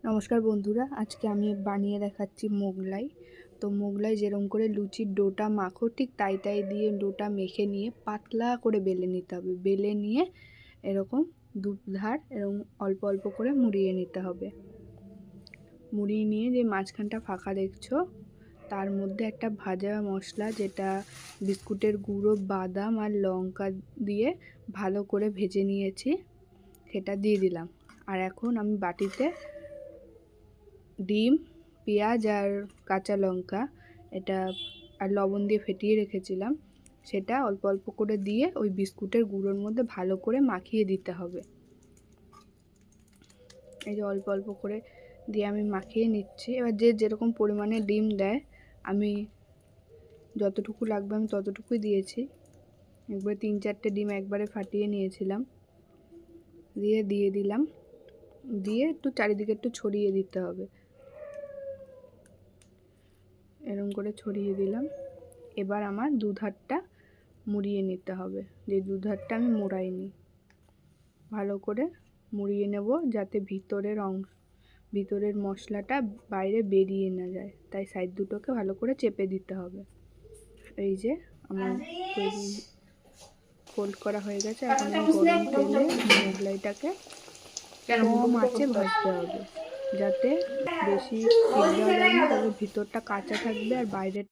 নমস্কার বন্ধুরা, আজকে আমি বানিয়ে দেখাচ্ছি মোগলাই। তো মোগলাই যেরকম করে লুচির ডোটা মাখো ঠিক তাই দিয়ে ডোটা মেখে নিয়ে পাতলা করে বেলে নিতে হবে। বেলে নিয়ে এরকম দুধার এরকম অল্প অল্প করে মুড়িয়ে নিতে হবে। মুড়িয়ে নিয়ে যে মাঝখানটা ফাঁকা দেখছো তার মধ্যে একটা ভাজা মশলা, যেটা বিস্কুটের গুঁড়ো, বাদাম আর লঙ্কা দিয়ে ভালো করে ভেজে নিয়েছি, সেটা দিয়ে দিলাম। আর এখন আমি বাটিতে ডিম, পেঁয়াজ আর কাঁচা লঙ্কা এটা আর লবণ দিয়ে ফেটিয়ে রেখেছিলাম, সেটা অল্প অল্প করে দিয়ে ওই বিস্কুটের গুঁড়োর মধ্যে ভালো করে মাখিয়ে দিতে হবে। এই যে অল্প অল্প করে দিয়ে আমি মাখিয়ে নিচ্ছি। এবার যে যেরকম পরিমাণে ডিম দেয়, আমি যতটুকু লাগবে আমি ততটুকুই দিয়েছি। একবারে 3-4টে ডিম একবারে ফাটিয়ে নিয়েছিলাম, দিয়ে দিলাম। দিয়ে একটু চারিদিকে একটু ছড়িয়ে দিতে হবে, এরকম করে ছড়িয়ে দিলাম। এবার আমার দুধারটা মুড়িয়ে নিতে হবে। যে দুধারটা আমি মোড়াইনি, ভালো করে মুড়িয়ে নেব যাতে ভিতরের মশলাটা বাইরে বেরিয়ে না যায়, তাই সাইড দুটোকে ভালো করে চেপে দিতে হবে। এই যে আমার ফোল্ড করা হয়ে গেছে। এখন আমি গরম তেলে মোগলাইটাকে কম আঁচে ভাজতে হবে, যাতে বেশি তেল দেওয়া যাবে না, তবে ভিতরটা কাঁচা থাকবে আর বাইরের